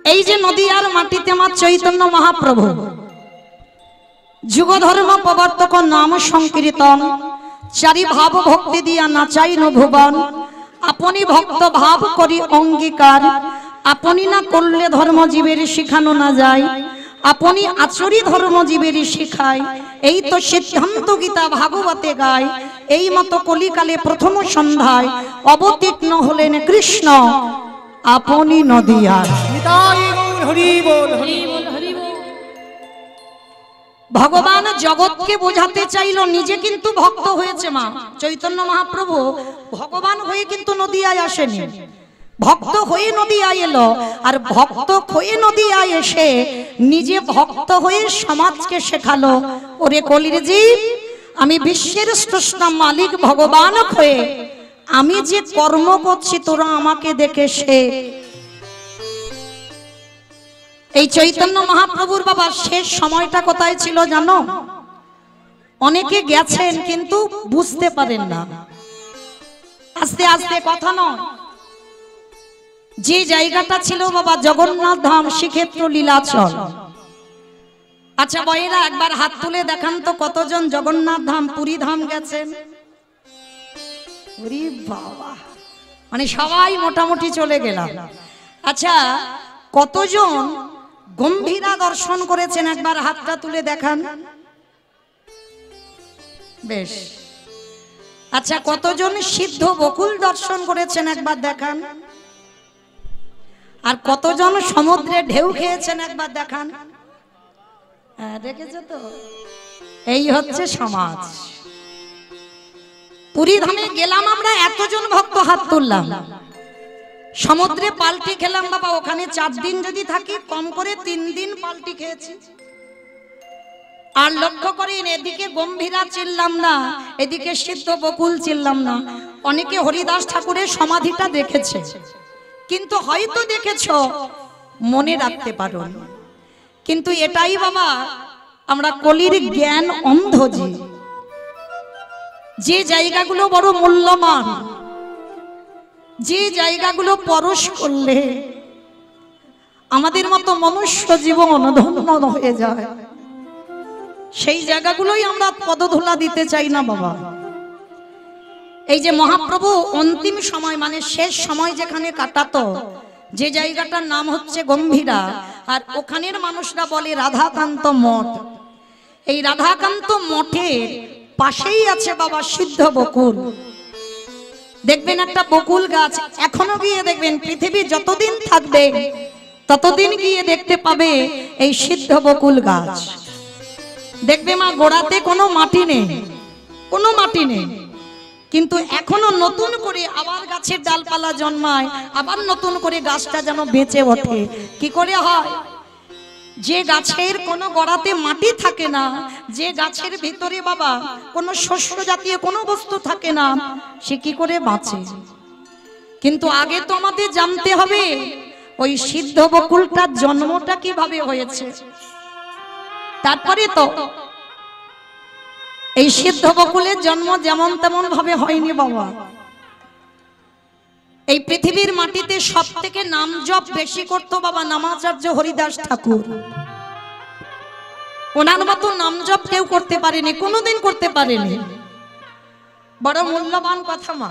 এই যে নদিয়ার মাটিতে মা চৈতন্য মহাপ্রভু যুগ ধর্ম প্রবর্তক নাম সংকীর্তন চারি ভাব ভক্তি দিয়া নাচাই ভুবন আপনি ভক্ত ভাব করি অঙ্গীকার আপনি না করলে ধর্ম জীবের শিখানো না যায় আপনি আচরি ধর্ম জীবের শিখায় এই তো সিদ্ধান্ত গীতা ভাগবতে গায় এই মতো কলিকালে প্রথম সন্ধ্যায় অবতীর্ণ হলেন কৃষ্ণ আপনি নদিয়ার। ভগবান জগৎকে বোঝাতে চাইল নিজে কিন্তু ভক্ত হয়েছে মা চৈতন্য মহাপ্রভু ভগবান হয়ে কিন্তু নদিয়ায় আসেনি ভক্ত হয়ে নদিয়ায় এলো আর ভক্ত হয়ে নদিয়ায় এসে নিজে ভক্ত হয়ে সমাজকে শেখালো ওরে কলির জীব আমি বিশ্বের স্রষ্টা মালিক ভগবান হয়ে আমি যে কর্ম করছি তোরা আমাকে দেখে শেখ। এই চৈতন্য মহাপ্রভুর বাবা শেষ সময়টা কোথায় ছিল জানো? অনেকে গেছেন কিন্তু বুঝতে পারেন না আস্তে আস্তে কথা নয় যে জায়গাটা ছিল বাবা জগন্নাথ ধাম শ্রীক্ষেত্র লীলাচল। আচ্ছা বয়েরা একবার হাত তুলে দেখান তো কতজন জগন্নাথ ধাম পুরী ধাম গেছেন? ওরে বাবা মানে সবাই মোটামুটি চলে গেলাম। আচ্ছা কতজন গম্ভীরা দর্শন করেছেন একবার হাতটা তুলে দেখান। বেশ আচ্ছা কতজন সিদ্ধ বকুল দর্শন করেছেন একবার দেখান। আর কতজন সমুদ্রে ঢেউ খেয়েছেন একবার দেখান। হ্যাঁ দেখেছো তো এই হচ্ছে সমাজ। পুরী ধামে গেলাম আমরা এতজন ভক্ত হাত তুললাম সমুদ্রে পাল্টি খেলাম বাবা ওখানে 4 দিন যদি থাকি কম করে 3 দিন পাল্টি খেয়েছি। আর লক্ষ্য করেন এদিকে গম্ভীরা চিল্লাম না এদিকে সিদ্ধ বকুল চিল্লাম না। অনেকে হরিদাস ঠাকুরের সমাধিটা দেখেছে কিন্তু হয়তো দেখেছো মনে রাখতে পারো কিন্তু এটাই বাবা আমরা কলির জ্ঞান অন্ধ যে জায়গাগুলো বড় মূল্যবান যে জায়গাগুলো পরশ করলে আমাদের মতো মনুষ্য জীবন ধন্য হয়ে যায় সেই জায়গাগুলোই আমরা পদধূলা দিতে চাই না বাবা। এই যে মহাপ্রভু অন্তিম সময় মানে শেষ সময় যেখানে কাটাতো যে জায়গাটার নাম হচ্ছে গম্ভীরা আর ওখানের মানুষরা বলে রাধাকান্ত মঠ। এই রাধাকান্ত মঠের পাশেই আছে বাবা সিদ্ধ বকুল। দেখবেন একটা বকুল গাছ এখনো গিয়ে দেখবেন পৃথিবী যতদিন থাকবে ততদিন গিয়ে দেখতে পাবে এই সিদ্ধ বকুল গাছ। দেখবে মা গোড়াতে কোনো মাটি নেই কোনো মাটি নেই কিন্তু এখনো নতুন করে আবার গাছের ডালপালা জন্মায় আবার নতুন করে গাছটা যেন বেঁচে ওঠে। কি করে হয়? যে গাছের কোনো গোড়াতে মাটি থাকে না যে গাছের ভিতরে বাবা কোনো শস্য জাতীয় কোনো বস্তু থাকে না সে কি করে বাঁচে? কিন্তু আগে তো আমাদের জানতে হবে ওই সিদ্ধ বকুলটার জন্মটা কিভাবে হয়েছে। তারপরে তো এই সিদ্ধ বকুলের জন্ম যেমন তেমন ভাবে হয়নি বাবা। এই পৃথিবীর মাটিতে সব থেকে নাম জপ বেশি করতো বাবা নামাচার্য হরিদাস ঠাকুর। ওনার মতো নাম জপ কেউ করতে পারেনি কোনোদিন করতে পারেনি। বড় মূল্যবান কথা মা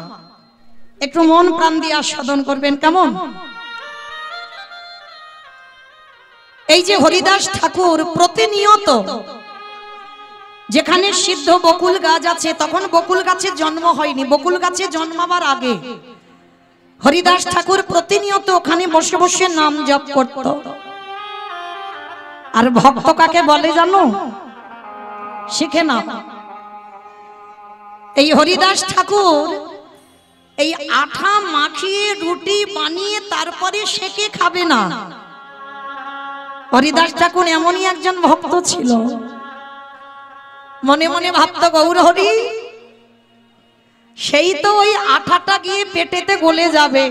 একটু মন প্রাণ দিয়ে আস্বাদন করবেন কেমন? এই যে হরিদাস ঠাকুর প্রতিনিয়ত যেখানে সিদ্ধ বকুল গাছ আছে তখন বকুল গাছের জন্ম হয়নি বকুল গাছে জন্মাবার আগে হরিদাস ঠাকুর প্রতিনিয়ত ওখানে বসে বসে নাম জপ করত। আর ভক্ত কাকে বলে জানো? শিখে না। এই হরিদাস ঠাকুর এই আঠা মাখিয়ে রুটি বানিয়ে তারপরে সেকে খাবে না। হরিদাস ঠাকুর এমনই একজন ভক্ত ছিল মনে মনে ভাবতো গৌর হরি সেই তো ওই আঠাটা গিয়ে পেটেতে গলে যাবে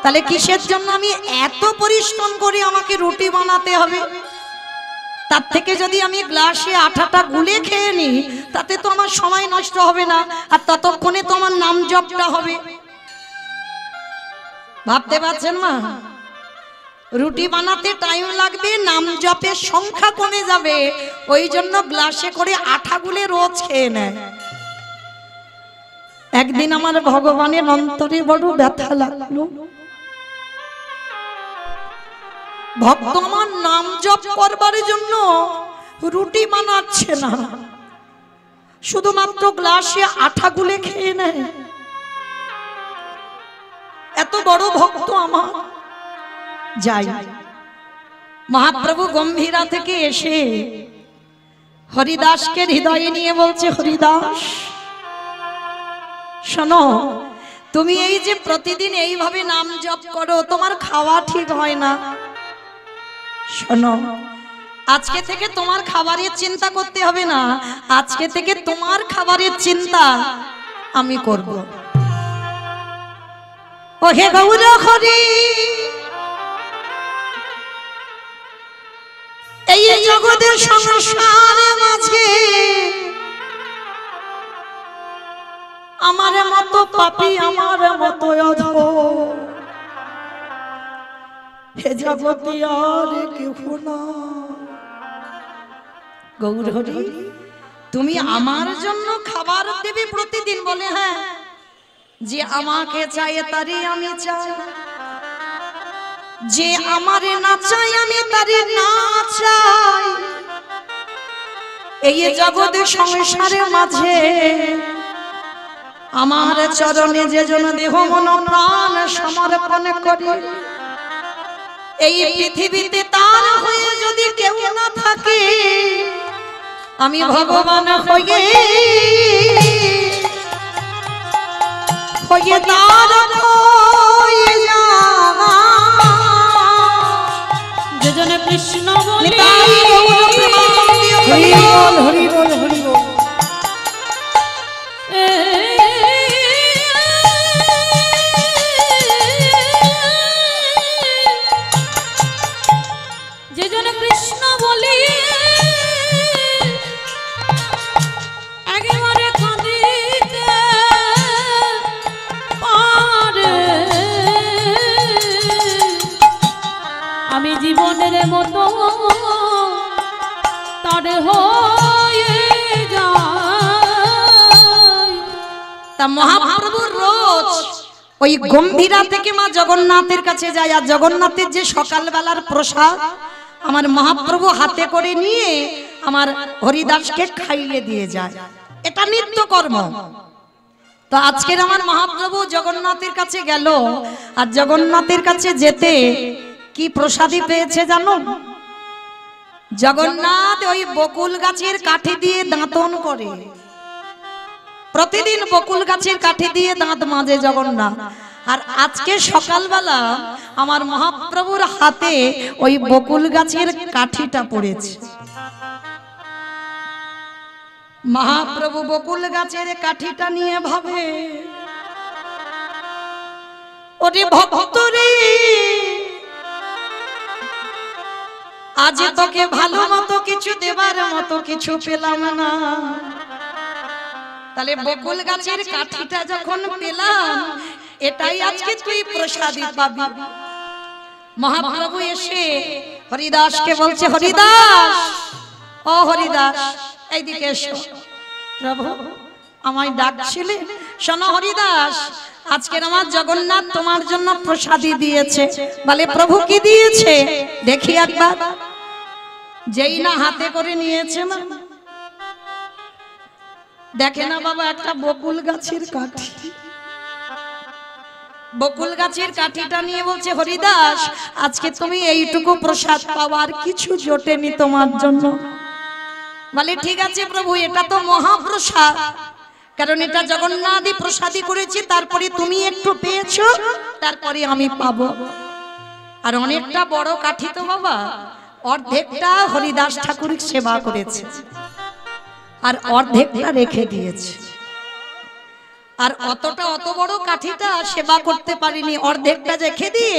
তাহলে কিসের জন্য আমি এত পরিশ্রম করে আমাকে রুটি বানাতে হবে? তার থেকে যদি আমি গ্লাসে আঠাটা গুলে খেয়ে নিই তাতে তো আমার সময় নষ্ট হবে না আর ততক্ষণে তো আমার নাম জপটা হবে। ভাবতে পারছেন মা? রুটি বানাতে টাইম লাগবে, নাম জপের সংখ্যা কমে যাবে, ওই জন্য গ্লাসে করে আটা গুলে রোজ খেয়ে নেয়। একদিন আমার ভগবানের অন্তরে বড় ব্যথা লাগলো, ভক্ত আমার নাম জপ করবার জন্য রুটি বানাচ্ছে না, শুধুমাত্র গ্লাসে আটা গুলে খেয়ে নেয়। এত বড় ভক্ত আমার। যাই, মহাপ্রভু গম্ভীরা থেকে এসে হরিদাসকে হৃদয়ে নিয়ে বলছে, হরিদাস শোনো, তুমি এই যে প্রতিদিন এইভাবে নাম জপ করো, তোমার খাওয়া ঠিক হয় না। শোনো, আজকে থেকে তোমার খাবারের চিন্তা করতে হবে না, আজকে থেকে তোমার খাবারের চিন্তা আমি করব। ও হে গৌর হরি, এই জগতের সংসারের মাঝে আমার মতো পাপী, আমার মতো অধম, হে জগতে আর কেউ না। গৌর হরি, তুমি আমার জন্য খাবার দেবে প্রতিদিন? বলে হ্যাঁ। যে আমাকে চাই তারই আমি চাই, যে আমারে না চাই আমি তারই না চাই। এই জগতের সংসারের মাঝে আমার চরণে যে জন দেহ মন প্রাণ সমর্পণ করে, এই পৃথিবীতে তার হয়ে যদি কেউ না থাকে, আমি ভগবান হয়ে তার হয়ে যাওয়া। যে জন কৃষ্ণ বলে, হরি বল হরি বল হরি বল। যে জন কৃষ্ণ বলি একেবারে কাঁদিতে পারে, আমি জীবনের মতো তার হয়ে যাই। তা মহাপ্রভু রোজ ওই গম্ভীরা থেকে মা জগন্নাথের কাছে যায়, আর জগন্নাথের যে সকালবেলার প্রসাদ আমার মহাপ্রভু হাতে করে নিয়ে আমার হরিদাসকে খাইয়ে দিয়ে যায়, এটা নিত্য কর্ম। তো আজকের আমার মহাপ্রভু জগন্নাথের কাছে গেল, আর জগন্নাথের কাছে যেতে কি প্রসাদী পেয়েছে জানো? জগন্নাথ ওই বকুল গাছের কাঠি দিয়ে দাঁতন করে, প্রতিদিন বকুল গাছের কাঠি দিয়ে দাঁত মাজে জগন্নাথ। আর আজকে সকালবেলা আমার মহাপ্রভুর হাতে ওই বকুল গাছের কাঠিটা পড়েছে। মহাপ্রভু বকুল গাছের কাঠিটা নিয়ে ভাবে, ওরে ভক্ত রে, আজ তোকে ভালো মতো কিছু দেবার মতো কিছু পেলাম না, তাহলে বকুল গাছের কাঠিটা যখন পেলাম, এটাই আজকে তুই প্রসাদী পাবি। মহাপ্রভু এসে হরিদাসকে বলছে, হরিদাস, ও হরিদাস এইদিকে এসো। প্রভু আমায় ডাকছিলে? শোনো হরিদাস, আজকের আমার জগন্নাথ তোমার জন্য প্রসাদী দিয়েছে। বলে প্রভু কি দিয়েছে দেখি একবার। যেই না হাতে করে নিয়েছে না, দেখে না বাবা, একটা বকুল গাছের কাঠি। বকুল গাছের কাঠিটা নিয়ে বলছে, হরিদাস আজকে তুমি এইটুকু প্রসাদ পাওয়ার কিছু জোটেনি তোমার জন্য। বলে ঠিক আছে প্রভু, এটা তো মহাপ্রসাদ, কারণ এটা জগন্নাথই প্রসাদী করেছি, তারপরে তুমি একটু পেয়েছো, তারপরে আমি পাবো। আর অনেকটা বড় কাঠি তো বাবা, অর্ধেকটা হরিদাস ঠাকুর সেবা করেছে, আর অর্ধেকটা রেখে দিয়েছে। আর অত বড় কাঠিটা সেবা করতে পারিনি, অর্ধেকটা রেখে দিয়ে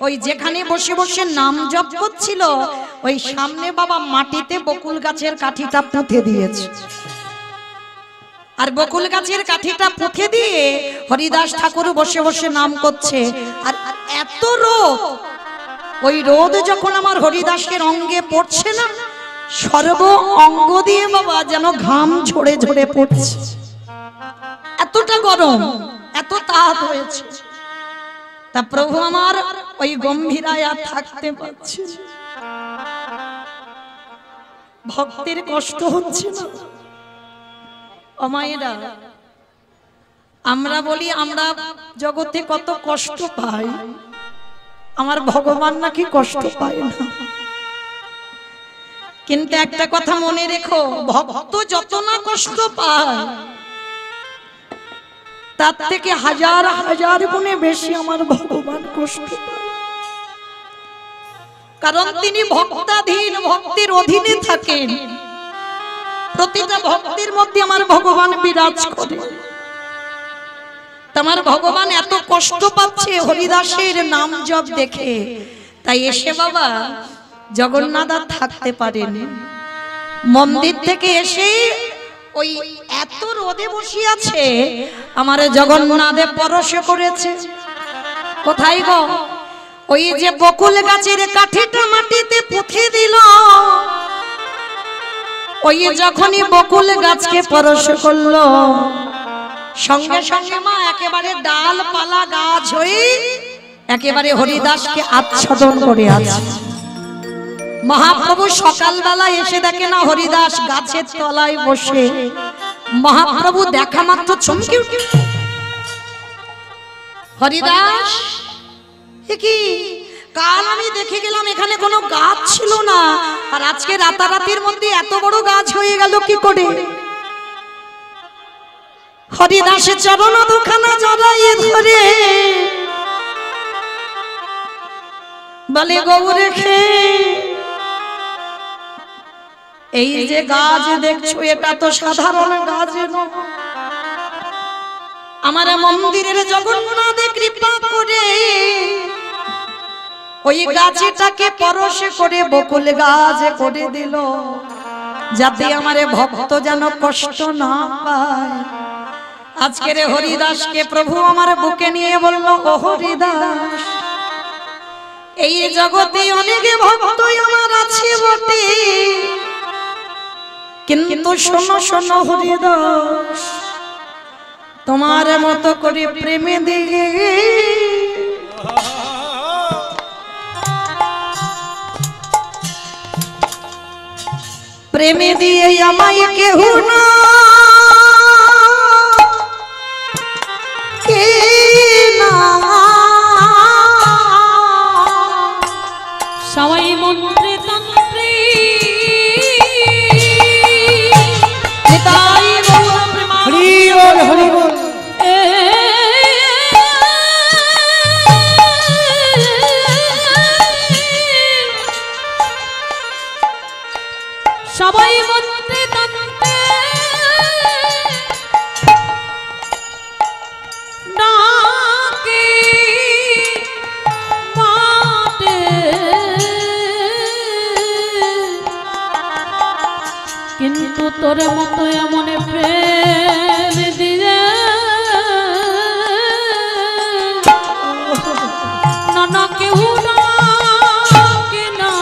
ওই যেখানে বসে বসে নাম জপ করছিল, ওই সামনে বাবা মাটিতে বকুল গাছের কাঠিটা পুঁতে দিয়েছে। আর বকুল গাছের কাঠিটা পুঁতে দিয়ে হরিদাস ঠাকুর বসে বসে নাম করছে। আর এত রোদ, ওই রোদ যখন আমার হরিদাসের অঙ্গে পড়ছে না, সর্ব অঙ্গ দিয়ে বাবা যেন ঘাম ঝরে ঝরে পড়ছে, এতটা গরম, এত তাপ হয়েছে। তা প্রভু আমার ওই গম্ভীরায় আর থাকতে পারছে না। ভক্তের কষ্ট হচ্ছে না। ও মায়েরা, আমরা বলি আমরা জগতে কত কষ্ট পাই, আমার ভগবান নাকি কষ্ট পায় না। কিন্তু একটা কথা মনে রেখো, ভক্ত যত না কষ্ট পায় তার থেকে হাজার হাজার গুণে বেশি আমার ভগবান কষ্ট পায়। কারণ তিনি ভক্তাধীন, ভক্তির অধীনে থাকেন। প্রতিটা ভক্তির মধ্যে আমার ভগবান বিরাজ করে। তোমার ভগবান এত কষ্ট পাচ্ছে হরিদাসের নাম জপ দেখে, তাই এসে বাবা জগন্নাথ আর থাকতে পারেন। মন্দির থেকে এসে ওই এত রোদে বসে আছে, আমার জগন্নাথে পরশ করেছে। কোথায় গো? ওই যে বকুল গাছের কাঠিটা মাটিতে পুঁতে দিল, ওই যখনই বকুল গাছকে পরশ করলো, সঙ্গে সঙ্গে মা একেবারে ডালপালা গাছ হয়ে একেবারে হরিদাসকে আচ্ছাদন করে আছে। মহাপ্রভু সকালবেলা এসে দেখে না হরিদাস গাছের তলায় বসে। মহাপ্রভু দেখা মাত্র চমকে উঠে, হরিদাস কি কাল আমি দেখে গেলাম এখানে কোনো গাছ ছিল না, আর আজকে রাতারাতির মধ্যে এত বড় গাছ হয়ে গেল কি করে? হরিদাসের চরণ দুখানা জড়াইয়ে ধরে বলে, গৌরে খে এই যে গাছ দেখছো এটা তো সাধারণ গাছ নয়, আমার মন্দিরের জগন্নাথে কৃপা করে ওই গাছটাকে পরশ করে বকুল গাছ করে দিল, যাতে আমার ভক্ত যেন কষ্ট না পায়। আজকের হরিদাসকে প্রভু আমার বুকে নিয়ে বলল, ও হরিদাস, এই জগতে অনেক ভক্ত আমার আছে বটে, কিন্তু শোনো শোনো হরিদাস, তোমার মতো করে প্রেমে দিয়ে প্রেমে দিয়ে আমায় কেহ না কে না, সবাই মন্ত্রে তন্ত্রে তাই হরি বল হরি বল। সবাই মন্ত্রে তন্ত্রে নাকি মাটে, কিন্তু তোর মতো এমন প্রেম দিয়ে না কেউ ডাকে না।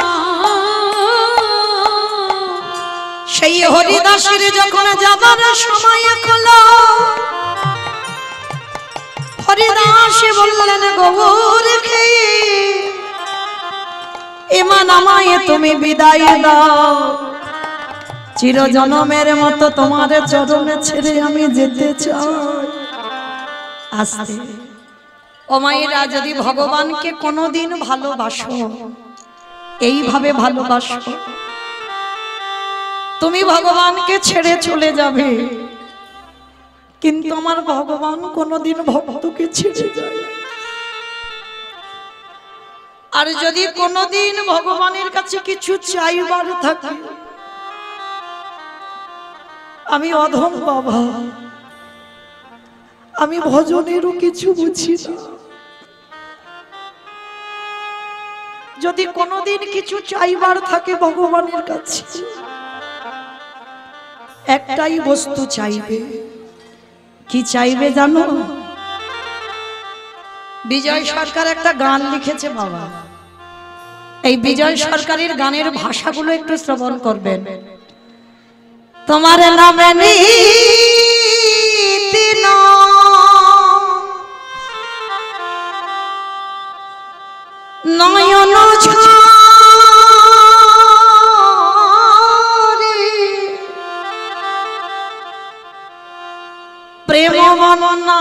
সেই হরিদাসের যখন যাবার সময় হলো, হরিদাস বললেন, গৌর খেয়ে এমান আমায় তুমি বিদায় দাও, চিরজনমের মতো তোমার চরণে ছেড়ে আমি যেতে চাই। আস্তে ও মায়েরা, যদি ভগবানকে কোনোদিন ভালোবাসো, এইভাবে ভালোবাসো, তুমি ভগবানকে ছেড়ে চলে যাবে, কিন্তু আমার ভগবান কোনোদিন ভক্তকে ছেড়ে যায়। আর যদি কোনোদিন ভগবানের কাছে কিছু চাইবার থাকে, আমি অধম বাবা, আমি ভজনেরও কিছু বুঝি না, যদি কোনোদিন কিছু চাইবার থাকে ভগবানের কাছে, একটাই বস্তু চাইবে। কি চাইবে জানো? বিজয় সরকার একটা গান লিখেছে বাবা, এই বিজয় সরকারের গানের ভাষাগুলো একটু শ্রবণ করবেন। তোমার নামে নীতি নয়ন প্রেম বর্ণনা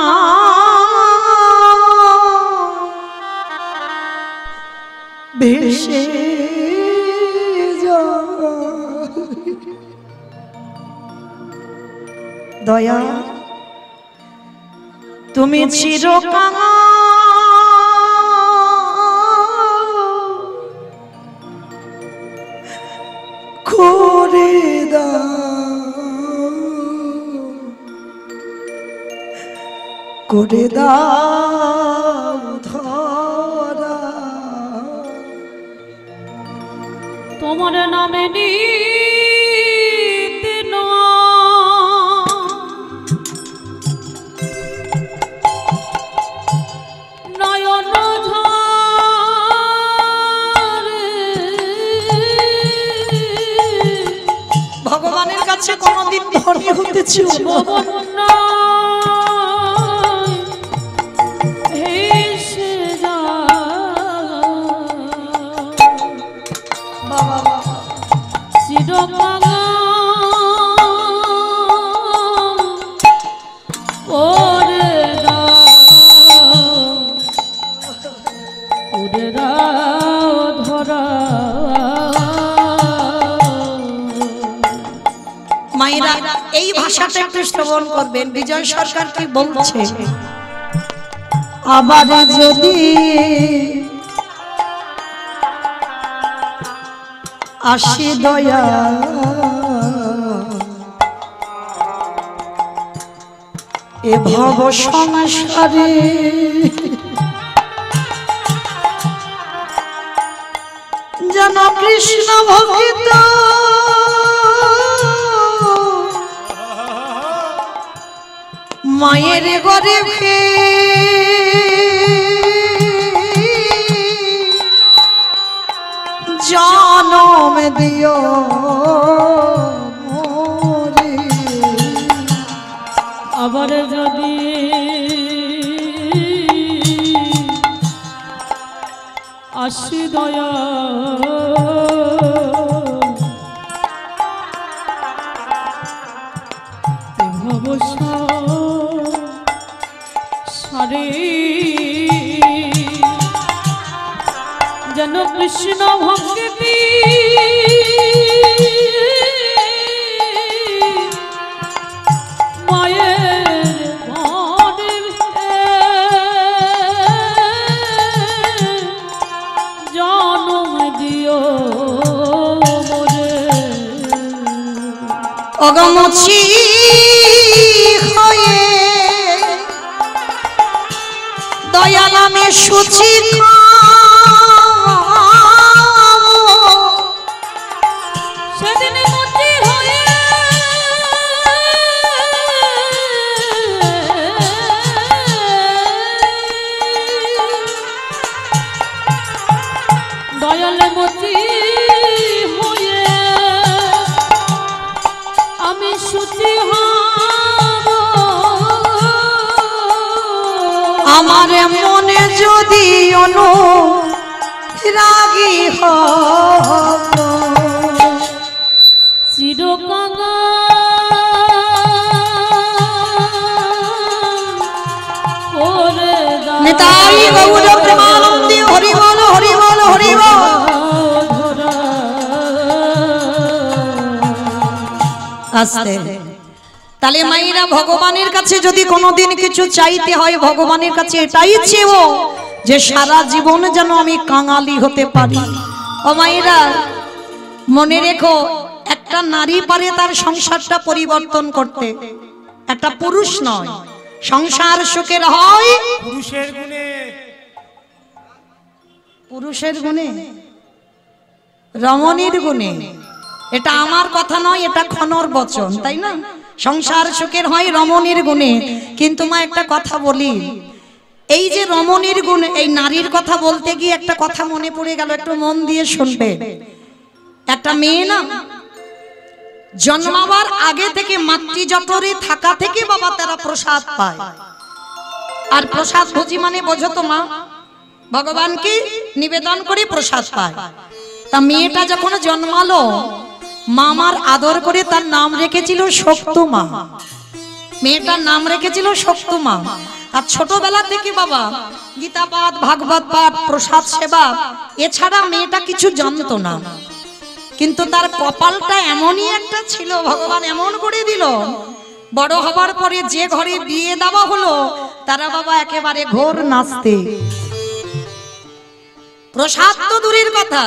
ভেসে দয়া তুমি চিরকাল করে দাও ধরা তোমার নামে নীতি নয়ন ভগবানের কাছে কোনদিন ধনী হতে ছিল মায়েরা। এই ভাষাটা একটু শ্রবণ করবেন। বিজয় সরকার কি বলছে? আবার যদি আসি দয়া এ ভব সংসারে যেন কৃষ্ণ ভক্ত মায়ের গর্ভে জনম দিও মোরে। আবার যদি আসি দয়া সারে যেন কৃষ্ণ ভক্তি অগমছি হয়ে দয়া নামে সুচি সেদিন মুচি হয়ে দয়ালে মুচি হয়ে আমি সুচি হব। আমার মনে যদি অনুরাগী হব চিরকাল করে দাও নিতাই গৌর প্রেমানন্দে হরি বল হরি বল হরি বল। আস্তে তাহলে মায়েরা ভগবানের কাছে যদি কোনোদিন কিছু চাইতে হয় ভগবানের কাছে এটাই চেয়েও যে সারা জীবন যেন আমি কাঙালি হতে পারি। ও মায়েরা মনে রেখো, একটা নারী পারে তার সংসারটা পরিবর্তন করতে, একটা পুরুষ নয়। সংসার সুখের হয় পুরুষের গুণে, পুরুষের গুণে, রমণীর গুণে। এটা আমার কথা নয়, এটা ক্ষণর বচন, তাই না? সংসার সুখের হয় রমণীর গুণে। কিন্তু মা একটা কথা বলি, এই যে রমণীর গুণ, এই নারীর কথা বলতে গিয়ে একটা কথা মনে পড়ে গেল, একটু মন দিয়ে শুনবে। একটা মেয়ে না জন্মাবার আগে থেকে মাতৃজঠরে থাকা থেকে বাবা তারা প্রসাদ পায়। আর প্রসাদ ভোজি মানে বোঝো তো মা, ভগবানকে নিবেদন করে প্রসাদ পায়। তা মেয়েটা যখন জন্মালো, মামার আদর করে তার নাম রেখেছিল শক্তমা। মেয়েটার নাম রেখেছিল শক্তমা। আর ছোটবেলা থেকে বাবা গীতা পাঠ, ভাগবত পাঠ, প্রসাদ সেবা এছাড়া মেয়েটা কিছু জানতো না। কিন্তু তার কপালটা এমনই একটা ছিল, ভগবান এমন করে দিল, বড় হবার পরে যে ঘরে বিয়ে দেওয়া হলো তারা বাবা একেবারে ঘোর নাচতে। প্রসাদ তো দূরের কথা,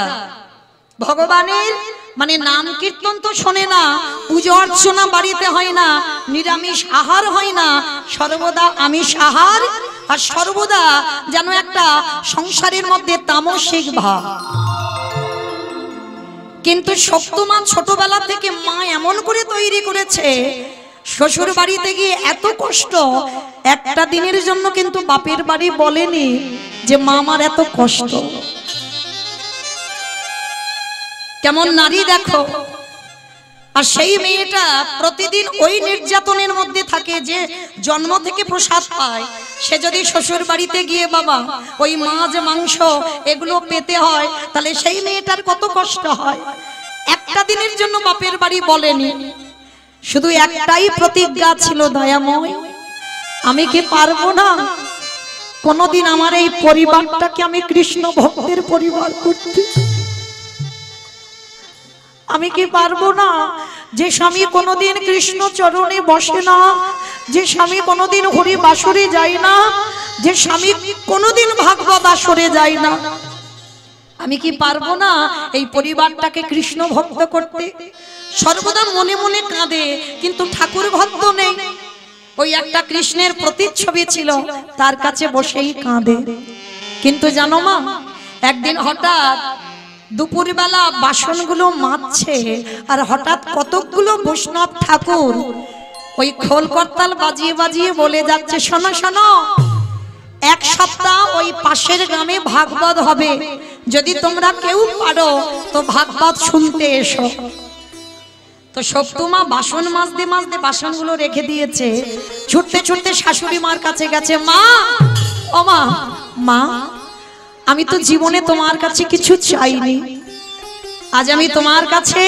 ভগবানের মানে নাম কীর্তন তো শোনে না, পুজো অর্চনা বাড়িতে হয় না, নিরামিষ আহার হয় না, সর্বদা আমিষ আহার, আর সর্বদা যেন একটা সংসারের মধ্যে তামসিক ভাব। কিন্তু শক্তমা ছোটবেলা থেকে মা এমন করে তৈরি করেছে, শ্বশুর বাড়িতে গিয়ে এত কষ্ট, একটা দিনের জন্য কিন্তু বাপের বাড়ি বলেনি যে মা আমার এত কষ্ট। কেমন নারী দেখো। আর সেই মেয়েটা প্রতিদিন ওই নির্যাতনের মধ্যে থাকে, যে জন্ম থেকে প্রসাদ পায়, সে যদি শ্বশুর বাড়িতে গিয়ে বাবা ওই মাছ মাংস এগুলো পেতে হয়, তাহলে সেই মেয়েটার কত কষ্ট হয়। একটা দিনের জন্য বাপের বাড়ি বলেনি, শুধু একটাই প্রতিজ্ঞা ছিল, দয়াময় আমি কি পারবো না কোনদিন আমার এই পরিবারটাকে আমি কৃষ্ণ ভক্তের পরিবার করতে? আমি কি পারবো না যে স্বামী কোনোদিন কৃষ্ণ চরণে বসে না, যে স্বামী কোনোদিন হরি বাসরে যায় না, যে স্বামী কোনোদিন ভাগবত আসরে যায় না, আমি কি পারবো না এই পরিবারটাকে কৃষ্ণ ভক্ত করতে? সর্বদা মনে মনে কাঁদে, কিন্তু ঠাকুর ভক্ত নেই। ওই একটা কৃষ্ণের প্রতিচ্ছবি ছিল, তার কাছে বসেই কাঁদে। কিন্তু জানো মা, একদিন হঠাৎ দুপুরবেলা বাসনগুলো মাজছে, আর হঠাৎ কতকগুলো বৈষ্ণব ঠাকুর ওই খোল করতাল বাজিয়ে বাজিয়ে বলে যাচ্ছে, শোনো শোনো, এক সপ্তাহ ওই পাশের গ্রামে ভাগবত হবে, যদি তোমরা কেউ পারো তো ভাগবত শুনতে এসো। তো শক্তমা বাসন মাজতে মাজতে বাসনগুলো রেখে দিয়েছে, ছুটতে ছুটতে শাশুড়ি মার কাছে গেছে, মা ও মা, মা আমি তো জীবনে তোমার কাছে কিছু চাইনি, আজ আমি তোমার কাছে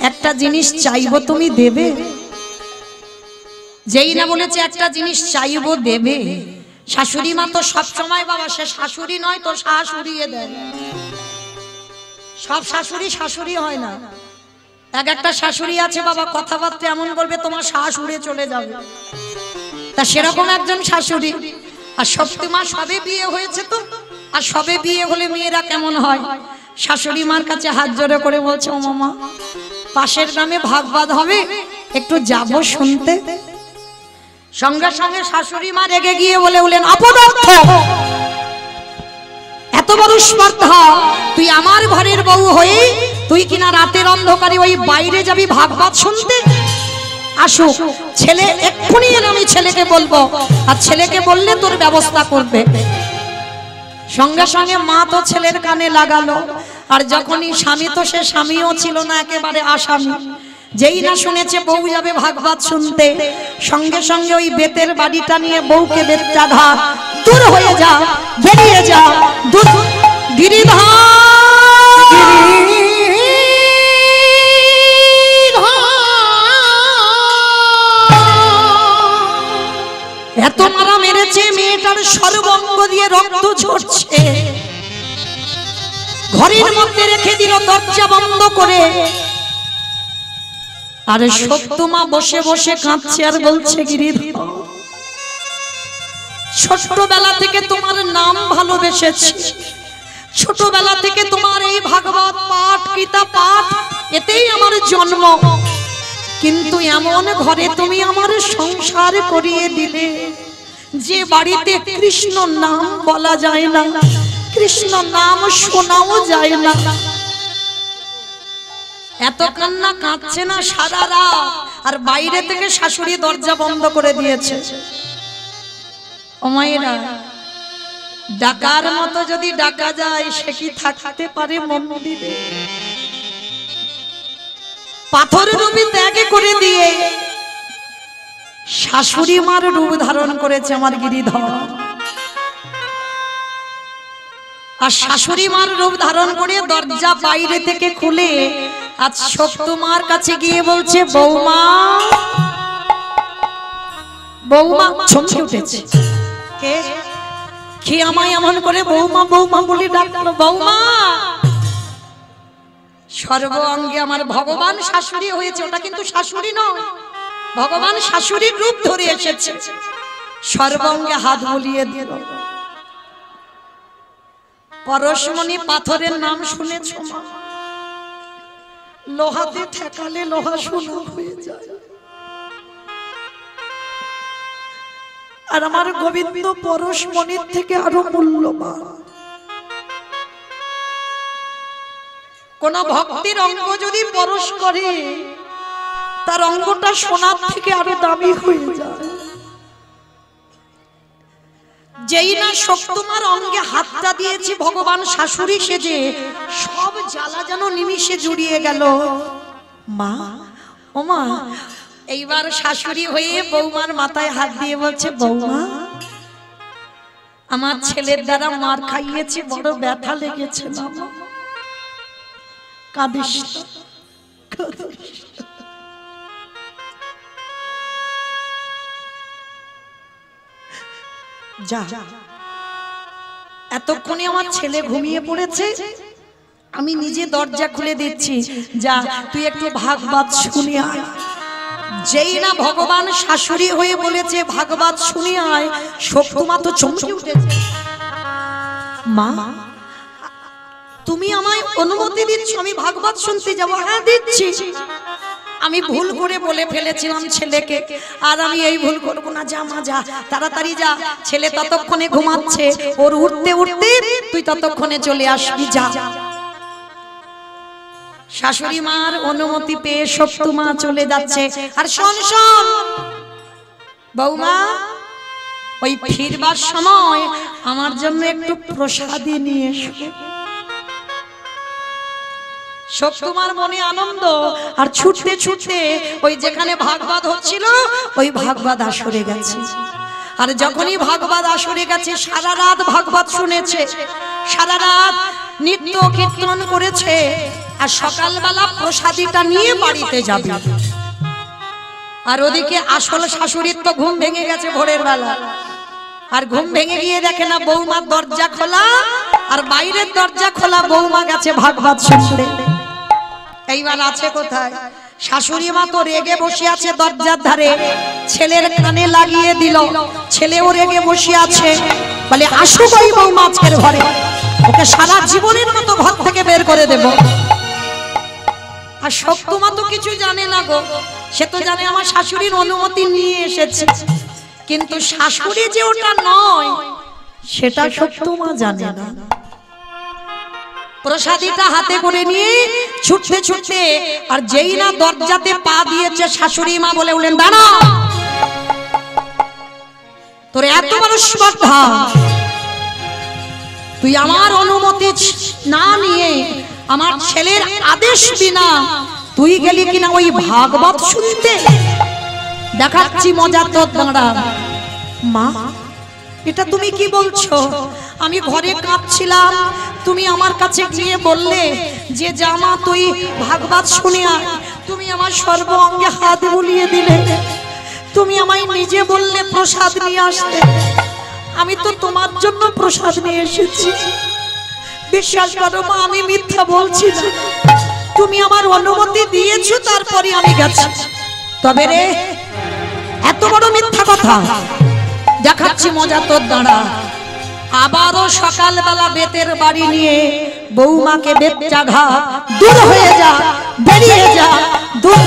একটা জিনিস চাইবো, তুমি দেবে? যেই না বলেছে একটা জিনিস চাইবো দেবে, শাশুড়ি মা তো সব সময় বাবা সে শাশুড়ি নয় তো শাশুড়িয়ে দেয়। সব শাশুড়ি শাশুড়ি হয় না, এক একটা শাশুড়ি আছে বাবা কথাবার্তা এমন বলবে তোমার শ্বাস উড়ে চলে যাবে, তা সেরকম একজন শাশুড়ি। আর শক্তিমা সবে বিয়ে হয়েছে তো, আর সবে বিয়ে হলে মেয়েরা কেমন হয়, শাশুড়ি মার কাছে হাত জোড়ে করে বলছে, ও মামা পাশের গ্রামে ভাগবত হবে, একটু যাব শুনতে। সঙ্গে সঙ্গে শাশুড়ি মা রেগে গিয়ে বলে উঠলেন, অপদার্থ, এত বড় স্পর্ধা, তুই আমার ঘরের বউ হয়ে তুই কিনা রাতের অন্ধকারে ওই বাইরে যাবি ভাগবত শুনতে? আসুক ছেলে, এক্ষুনি এনে আমি ছেলেকে বলবো, আর ছেলেকে বললে তোর ব্যবস্থা করবে। সঙ্গে সঙ্গে মা তো ছেলের কানে লাগালো, আর যখনই স্বামী তো সে স্বামীও ছিল না, একেবারে আসামি। যেই না শুনেছে বউ যাবে ভাগবত শুনতে, সঙ্গে সঙ্গে ওই বেতের বাড়িটা নিয়ে বউকে বেত্রাঘাত, দূর হয়ে যা, বেরিয়ে যা, দূর গিরিধার। এত মারা মেরেছে, মেয়েটার সর্বঙ্গ দিয়ে রক্ত ঝরছে, ঘরের মধ্যে রেখে দিল দরজা বন্ধ করে। আরে শক্তমা বসে বসে কাঁদছে আর বলছে, গিরিধর ছোটবেলা থেকে তোমার নাম ভালোবেসেছি, ছোটবেলা থেকে তোমার এই ভাগবত পাঠ গীতা পাঠ এতেই আমার জন্ম, কিন্তু এমন ঘরে তুমি আমার সংসার করিয়ে দিলে যে বাড়িতে কৃষ্ণ নাম বলা যায় না, কৃষ্ণ নাম শোনাও যায় না। এত কান্না কাঁদছে না সারা রাত, আর বাইরে থেকে শাশুড়ি দরজা বন্ধ করে দিয়েছে। ও মায়েরা, ডাকার মতো যদি ডাকা যায় সে কি থাকতে পারে মন্দিরে? পাথর রূপী ত্যাগ করে দিয়ে শাশুড়ি মার রূপ ধারণ করেছে আমার গিরিধর। আর শাশুড়ি মার রূপ ধারণ করে দরজা বাইরে থেকে খুলে আজ শক্তমার কাছে গিয়ে বলছে, বৌমা বৌমা। চমকে উঠেছে, কে কি আমায় এমন করে বৌমা বৌমা বলে ডাকলো? বৌমা। সর্ব অঙ্গে আমার ভগবান শাশুড়ি হয়েছে, ওটা কিন্তু শাশুড়ি নয়, ভগবান শাশুড়ির রূপ ধরে এসেছে। সর্বাঙ্গে হাত বুলিয়ে দিল। পরশমণি পাথরের নাম শুনেছ মা? লোহাতে ঠেকালে লোহা সোনা হয়ে যায়। আর আমার গোবিন্দ পরশমণির থেকে আরো মূল্যবান। কোন ভক্তির অঙ্গ যদি পরশ করে তার অঙ্গটা সোনার থেকে আরো দামি হয়ে যায়। যেই না শক্তমার অঙ্গে হাতটা দিয়েছে ভগবান শাশুড়ি সেজে, সব জ্বালা যেন নিমিষে জুড়িয়ে গেল। মা, ও মা। এইবার শাশুড়ি হয়ে বৌমার মাথায় হাত দিয়ে বলছে, বৌমা আমার ছেলের দ্বারা মার খাইয়েছি, বড় ব্যথা লেগেছে না, কাঁদিস কাঁদিস। যা, এতক্ষণে আমার ছেলে ঘুমিয়ে পড়েছে, আমি নিজে দরজা খুলে দিচ্ছি, যা তুই একটু ভাগবত শুনে আয়। যেই না ভগবান শাশুড়ি হয়ে বলেছে ভাগবত শুনে আয়, শক্তমা তো চমকে উঠেছে। মা, তুমি আমায় অনুমতি দিচ্ছ আমি ভাগবত শুনতে যাবো? হ্যাঁ দিচ্ছি। আমি ভুল করে বলে ফেলেছিলাম ছেলেকে, আর আমি এই ভুল করবো না। যা মা যা, তাড়াতাড়ি যা, ছেলে ততক্ষণে ঘুমাচ্ছে, ওর উঠতে উঠতে তুই ততক্ষণে চলে আসবি, যা। শাশুড়ি মার অনুমতি পেয়ে শক্তমা চলে যাচ্ছে। আর শোন শোন বৌমা, ওই ফিরবার সময় আমার জন্য একটু প্রসাদী নিয়ে এসো। শক্তমার মনে আনন্দ, আর ছুটতে ছুটতে ওই যেখানে ভাগবত হচ্ছিল ওই ভাগবত আসরে গেছে। আর যখনই ভাগবত আসরে গেছে, সারা রাত ভাগবত শুনেছে, সারা রাত নিত্য কীর্তন করেছে, আর সকালবেলা প্রসাদীটা নিয়ে বাড়িতে যাবে। আর ওদিকে আসল শাশুড়ির তো ঘুম ভেঙে গেছে ভোরের বেলা। আর ঘুম ভেঙে গিয়ে দেখে না বৌমার দরজা খোলা, আর বাইরের দরজা খোলা, বৌমা গেছে ভাগবত শুনতে। এইবার আছে কোথায়? শাশুড়ি মা তো রেগে বসে আছে দরজার ধারে, ছেলের কানে লাগিয়ে দিল, ছেলেও রেগে বসে আছে, বলে আসুক ওই বৌমা আজকের ঘরে, ওকে সারা জীবনের মতো ঘর থেকে বের করে দেব। আর শক্তমা তো কিছু জানে না গো, সে তো জানে আমার শাশুড়ির অনুমতি নিয়ে এসেছে, কিন্তু শাশুড়ি যে ওটা নয় সেটা শক্তমা জানে না। প্রসাদীটা হাতে করে নিয়ে ছুটতে ছুটতে, আর যেই না দরজাতে পা দিয়েছে শাশুড়ি মা বলে উঠলেন, দাঁড়া, তোর এত বড় স্পর্ধা, তুই আমার অনুমতি না নিয়ে আমার ছেলের আদেশ বিনা তুই গেলি কিনা ওই ভাগবত শুনতে? দেখাচ্ছি মজা তোর, দাঁড়া। মা, এটা তুমি কি বলছো? আমি ঘরে কাঁদছিলাম, তুমি আমার কাছে গিয়ে বললে যে জামা তুই ভাগবত শুনে আয়, তুমি আমার সর্ব অঙ্গে হাত বুলিয়ে দিলে, তুমি আমায় নিজে বললে প্রসাদ নিয়ে আসতে, আমি তো তোমার জন্য প্রসাদ নিয়ে এসেছি। বিশ্বাস করো মা, আমি মিথ্যা বলছি না, তুমি আমার অনুমতি দিয়েছো তারপরে আমি গেছি। তবে রে এত বড় মিথ্যা কথা, দেখাচ্ছি মজা তোর, দাঁড়া। আবারও সকালবেলা বেতের বাড়ি নিয়ে বৌমাকে বেতটা ঘা, দূর হয়ে যা, বেরিয়ে যা, দূর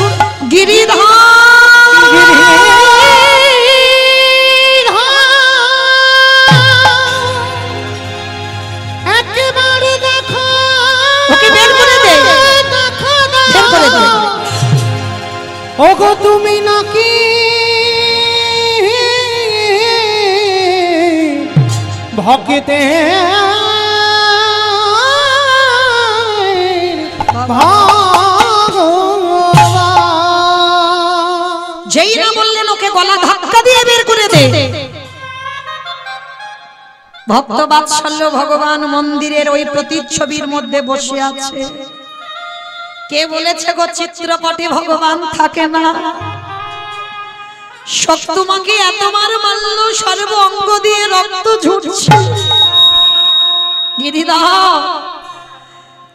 গিরিধর। ওগো তুমি নাকি ভক্তে যেই না বললেন ওকে গলা ধাক্কা দিয়ে বের করে দে। ভক্ত বাৎসল্য ভগবান মন্দিরের ওই প্রতিচ্ছবির মধ্যে বসে আছে। কে বলেছে গো চিত্রপটে ভগবান থাকে না? শক্তমাকে এত মার মারল, সর্ব অঙ্গ দিয়ে রক্ত ঝরছে। গিরিধা,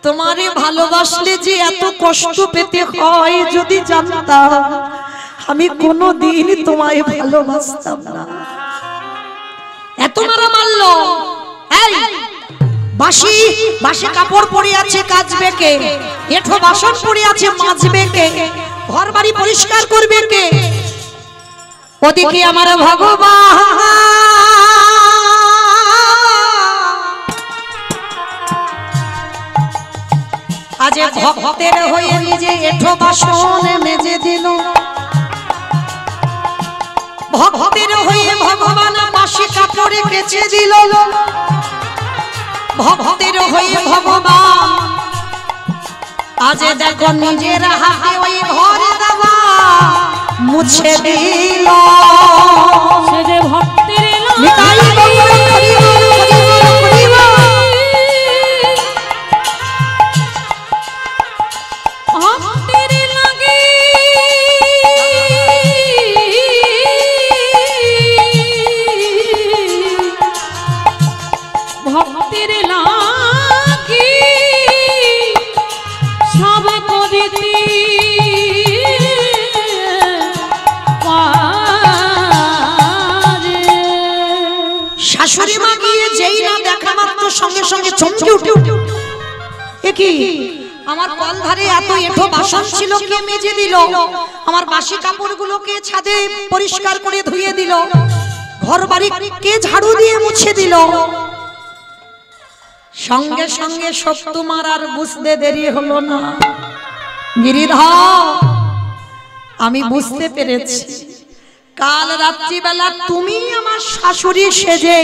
তোমারে ভালোবাসলে যে এত কষ্ট পেতে হয় যদি জানতাম, আমি কোনোদিন তোমায় ভালোবাসতাম না। এত মারা মারলো। এই বাসি বাসে কাপড় পরে আছে কাচবে কে? এঠো বাসন পরে আছে মাজবে কে? ঘর বাড়ি পরিষ্কার করবে কে? ওদিকে আমার ভগবান আজ ভক্তের হয়ে নিজে এঠো বাসন মেজে দিল। ভক্তের হয়ে ভগবান বাসি কাপড়ে কেচে দিল। ভক্তের হয়ে ভগবান আজ দেখো নিজের হাতে ওই ঘর দেওয়া মুছে দিল। সে যে ভক্তের নিতাই গৌর হরি বল, হরি বল, হরি বল। ভক্তের লাগে ভক্তের লাগে সব করিতে শাশুড়ি মা গিয়ে যেই না দেখা মাত্র সঙ্গে সঙ্গে চমকে উঠে এ কি আমার কল ধারে এত এঠো বাসন ছিল, কে মেজে দিল? আমার বাসি কাপড়গুলোকে ছাদে পরিষ্কার করে ধুয়ে দিল? ঘর বাড়ি কে ঝাড়ু দিয়ে মুছে দিল? সঙ্গে সঙ্গে সত্যমার আর বুঝতে দেরি হলো না। গিরিধর, আমি বুঝতে পেরেছি কাল রাত্রিবেলা তুমি আমার শাশুড়ি সেজে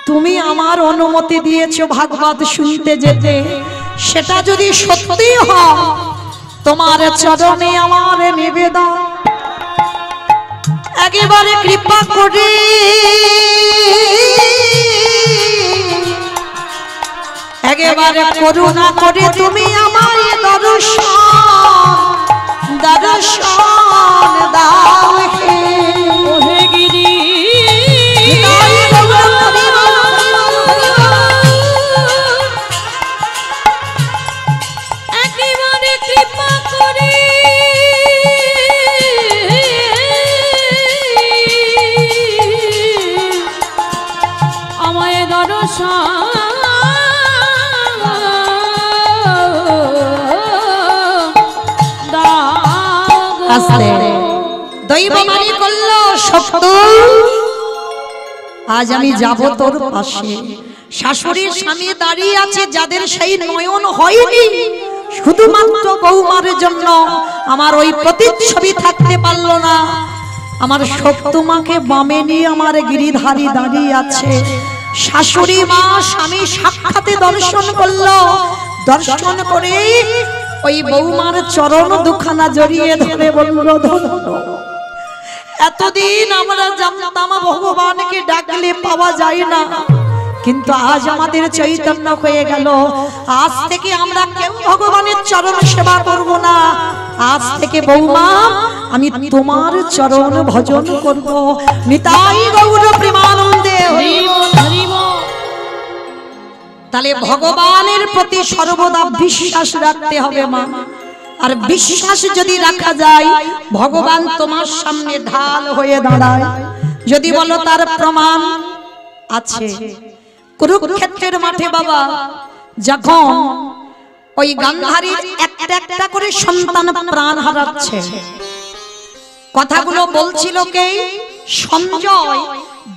তুমি আমার অনুমতি দিয়েছো ভাগবত শুনতে যেতে। সেটা যদি সত্যি হয়, তোমার চরণে আমার নিবেদন, একেবারে কৃপা করে একেবারে করুণা করে তুমি আমার দর্শন দাও হে। ওহে গিরি একেবারে কৃপা করে আমায় দর্শন দৈব মানি করল সত্য। আজ আমি যাব তোর পাশে। শাশুড়ির স্বামী দাঁড়িয়ে আছে, যাদের সেই নয়ন হয়নি, শুধুমাত্র বৌমার জন্য আমার ওই প্রতিচ্ছবি থাকতে পারলো না। আমার সত্যমাকে বামে নিয়ে আমার গিরিধারী দাঁড়িয়ে আছে। শাশুড়ি মা স্বামী সাক্ষাতে দর্শন করলো। দর্শন করে ওই বৌমার চরণ দুখানা জড়িয়ে ধরে বলল, ধন্য। এতদিন আমরা জানতাম ভগবানকে ডাকলে পাওয়া যায় না, কিন্তু আজ আমাদের চৈতন্য হয়ে গেল। আজ থেকে আমরা কেউ ভগবানের চরণ সেবা করব না। আজ থেকে বৌমা আমি তোমার চরণ ভজন করব। নিতাই গৌর প্রেমানন্দে হরি বল, হরি বল। তাহলে ভগবানের প্রতি সর্বদা বিশ্বাস রাখতে হবে মা। আর বিশ্বাস যদি রাখা যায়, ভগবান তোমার সামনে ঢাল হয়ে দাঁড়ায়। যদি বলো তার প্রমাণ আছে, কুরুক্ষেত্রের মাঠে বাবা যখন ওই গান্ধারীর একটা একটা করে সন্তান প্রাণ হারাচ্ছে, কথাগুলো বলছিল কে? সঞ্জয়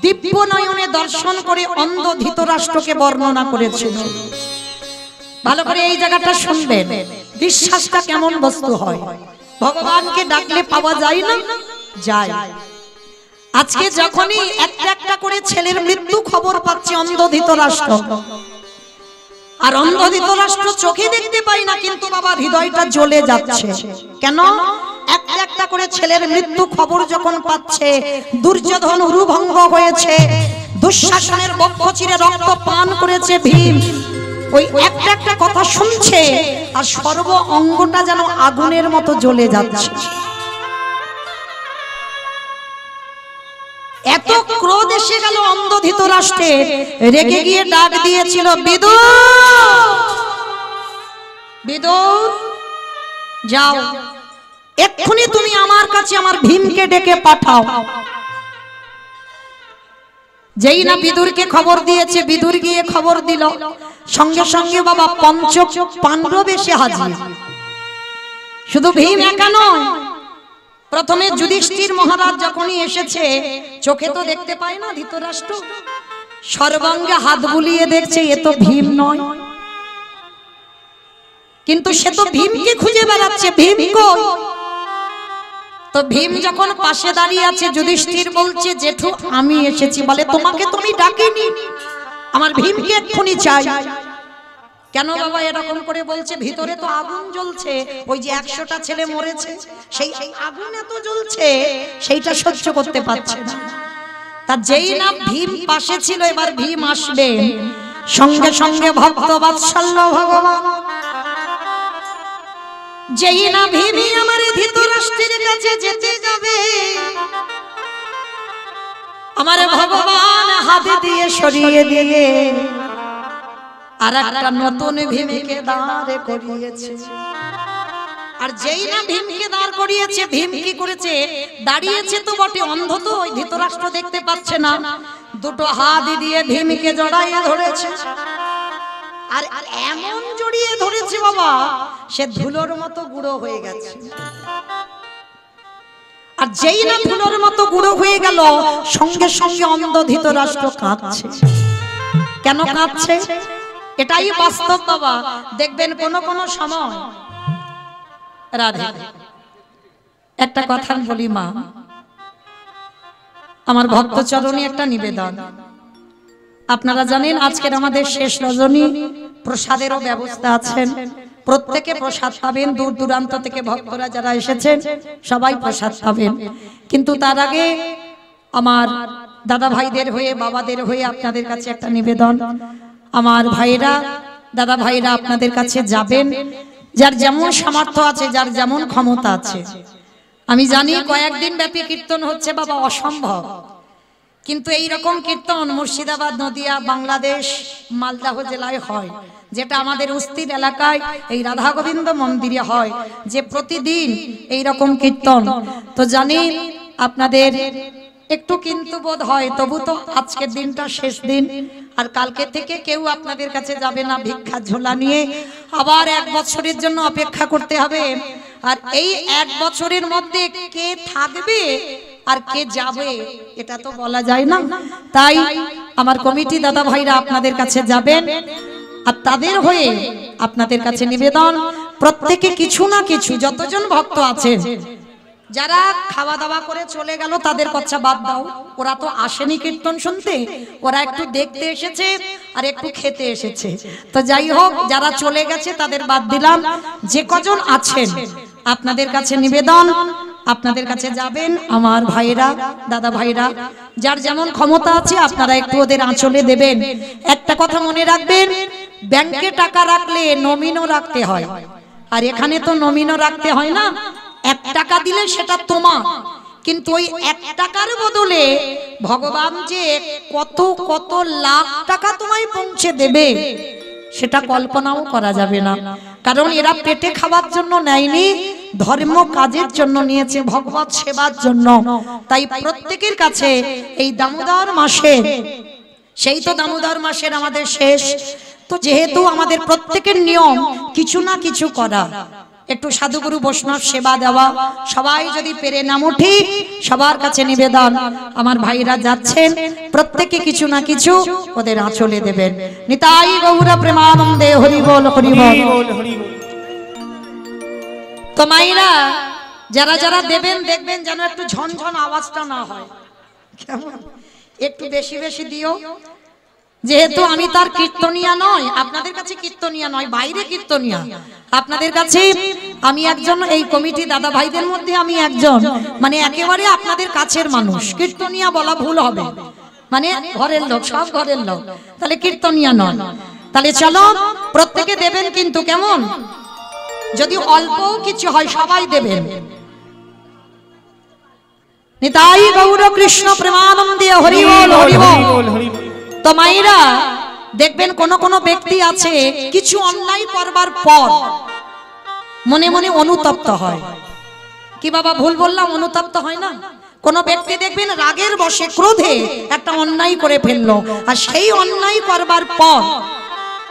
দিব্য নয়নে দর্শন করে অন্ধ ধৃতরাষ্ট্রকে বর্ণনা করেছিল। ভালো করে এই জায়গাটা শুনবেন, বিশ্বাসটা কেমন বস্তু হয়। ভগবানকে ডাকলে পাওয়া যায় না? যায়। আজকে যখনই একটা একটা করে ছেলের মৃত্যু খবর পাচ্ছে অন্ধ ধৃতরাষ্ট্র, আর অন্ধ ধৃতরাষ্ট্র চোখে দেখতে পাই না, কিন্তু বাবা হৃদয়টা জ্বলে যাচ্ছে। কেন? একটা একটা করে ছেলের মৃত্যু খবর যখন পাচ্ছে, দুর্যোধন উরুভঙ্গ হয়েছে, দুঃশাসনের বক্ষ চিরে রক্ত পান করেছে ভীম, ওই একটা একটা কথা শুনছে আর সর্ব অঙ্গটা যেন আগুনের মতো জ্বলে যাচ্ছে। এত ক্রোধ এসে গেল অন্ধ ধৃতরাষ্ট্রের, রেগে গিয়ে ডাক দিয়েছিল, বিদুর, বিদুর যাও, এক্ষুনি তুমি আমার কাছে আমার ভীমকে ডেকে পাঠাও। যেই না বিদুরকে খবর দিয়েছে, বিদুর গিয়ে খবর দিল, সঙ্গে সঙ্গে বাবা পঞ্চ পাণ্ডব এসে হাজির। শুধু ভীম একা নয়, প্রথমে যুধিষ্ঠির মহারাজ যখনই এসেছে, চোখে তো দেখতে পায় না ধৃতরাষ্ট্র, সর্বাঙ্গে হাত বুলিয়ে দেখছে এ তো ভীম নয়, কিন্তু সে তো ভীমকে খুঁজে বেড়াচ্ছে, ভীম কই? তো ভীম যখন পাশে দাঁড়িয়ে আছে, যুধিষ্ঠির বলছে, জেঠু আমি এসেছি। বলে, তোমাকে তুমি ডাকিনি, আমার ভীমকে এক্ষুনি চাই। কেন বাবা এরকম করে বলছে? ভিতরে তো আগুন জ্বলছে, ওই যে 100টা ছেলে মরেছে, সেই আগুন এত জ্বলছে, সেইটা সহ্য করতে পারছে না। তা যেই না ভীম পাশে ছিল, এবার ভীম আসবে, সঙ্গে সঙ্গে ভক্ত বাৎসল্য ভগবান, যেই না ভীমই আমার ধৃতরাষ্ট্রের কাছে যেতে যাবে, আমার ভগবান হাত দিয়ে সরিয়ে দিয়ে আর একটা নতুন ভীমকে দাঁড় করিয়েছে। আর যেই না ভীমকে দাঁড় করিয়েছে, ভীম কি করেছে? দাঁড়িয়েছে তো বটে, অন্ধ তো, ওই ধৃতরাষ্ট্র দেখতে পাচ্ছে না, দুটো হাত দিয়ে ভীমকে জড়াইয়ে ধরেছে। আর এমন জড়িয়ে ধরেছে বাবা, সে ধুলোর মতো গুঁড়ো হয়ে গেছে। আর যেই না ধুলোর মতো গুঁড়ো হয়ে গেল, সঙ্গে সঙ্গে অন্ধ ধৃতরাষ্ট্র কাঁদছে। কেন কাঁদছে? এটাই বাস্তব বাবা। দেখবেন কোন কোন সময়, রাধে, একটা কথা বলি মা, আমার ভক্ত চরণে একটা নিবেদন। আপনারা জানেন আজকের আমাদের শেষ রজনী, প্রসাদেরও ব্যবস্থা আছেন, প্রত্যেকে প্রসাদ পাবেন, দূর দূরান্ত থেকে ভক্তরা যারা এসেছেন সবাই প্রসাদ পাবেন। কিন্তু তার আগে আমার দাদা ভাইদের হয়ে, বাবাদের হয়ে আপনাদের কাছে একটা নিবেদন। আমার ভাইরা, দাদা ভাইরা আপনাদের কাছে যাবেন, যার যেমন সামর্থ্য আছে, যার যেমন ক্ষমতা আছে। আমি জানি কয়েকদিন ব্যাপী কীর্তন হচ্ছে বাবা, অসম্ভব, কিন্তু এই রকম কীর্তন মুর্শিদাবাদ, নদিয়া, বাংলাদেশ, মালদহ জেলায় হয়, যেটা আমাদের উস্তির এলাকায় এই রাধা গোবিন্দ মন্দিরে হয়, যে প্রতিদিন এই রকম কীর্তন। তো জানি আপনাদের একটু কিন্তু বোধ হয়, তবু তো আজকের দিনটা শেষ দিন, আর কালকে থেকে কেউ আপনাদের কাছে যাবে না ভিক্ষা ঝোলা নিয়ে, আবার 1 বছরের জন্য অপেক্ষা করতে হবে। আর এই 1 বছরের মধ্যে কে থাকবে আর কে যাবে এটা তো বলা যায় না। তাই আমার কমিটি দাদা ভাইরা আপনাদের কাছে যাবেন, আর তাদের হয়ে আপনাদের কাছে নিবেদন, প্রত্যেকে কিছু না কিছু, যতজন ভক্ত আছেন, যারা খাওয়া দাওয়া করে চলে গেল তাদের কথা বাদ দাও, ওরা তো আসেনি কীর্তন শুনতে, ওরা একটু দেখতে এসেছে আর একটু খেতে এসেছে। তো যাই হোক, যারা চলে গেছে তাদের বাদ দিলাম, যে কজন আছেন আপনাদের কাছে নিবেদন, আপনাদের কাছে যাবেন আমার ভাইরা, দাদা ভাইরা, যার যেমন ক্ষমতা আছে আপনারা একটু ওদের আঁচলে দেবেন। একটা কথা মনে রাখবেন, ব্যাংকে টাকা রাখলে নমিনও রাখতে হয়, আর এখানে তো নমিনও রাখতে হয় না। 1 টাকা দিলে সেটা তোমার, কিন্তু ওই 1 টাকার বদলে ভগবান যে কত কত লাখ টাকা তোমায় পৌঁছে দেবে সেটা কল্পনাও করা যাবে না। কারণ এরা পেটে খাওয়ার জন্য নেয়নি, ধর্ম কাজের জন্য নিয়েছে, ভগবত সেবার জন্য। তাই প্রত্যেকের কাছে এই দামোদর মাসে, সেই তো দামোদর মাসের আমাদের শেষ, তো যেহেতু আমাদের প্রত্যেকের নিয়ম কিছু না কিছু করা, একটু সাধুগুরু বৈষ্ণব সেবা দেওয়া, সবাই যদি পেরে নাম উঠি, সবার কাছে নিবেদন, আমার ভাইরা যাচ্ছেন, প্রত্যেকে কিছু না কিছু ওদের আঁচলে দেবেন। নিতাই গৌর প্রেমানন্দে, হরি বল হরি বল। তো মাইরা যারা যারা দেবেন, দেখবেন যেন একটু ঝনঝন আওয়াজটা না হয়, কেমন? একটু বেশি বেশি দিও, যেহেতু আমি তার কীর্তনিয়া নয়, আপনাদের কাছে কীর্তনিয়া নয়, বাইরে কীর্তনিয়া, আপনাদের কাছে আমি একজন, এই কমিটি দাদা ভাইদের মধ্যে আমি একজন, মানে একেবারে আপনাদের কাছের মানুষ। কীর্তনিয়া বলা ভুল হবে, মানে ঘরের লোক, সব ঘরের লোক, তাহলে কীর্তনিয়া নয়। তাহলে চলো প্রত্যেকে দেবেন কিন্তু, কেমন? যদি অল্প কিছু হয় সবাই দেবেন। নিতাই গৌর কৃষ্ণ প্রেমানন্দে হরি বল হরি বল। তো মায়েরা দেখবেন কোন কোন ব্যক্তি আছে কিছু অন্যায় করবার পর মনে মনে অনুতপ্ত হয়। কি বাবা ভুল বললাম? অনুতপ্ত হয় না? কোন ব্যক্তি দেখবেন রাগের বশে, ক্রোধে একটা অন্যায় করে ফেললো, আর সেই অন্যায় করবার পর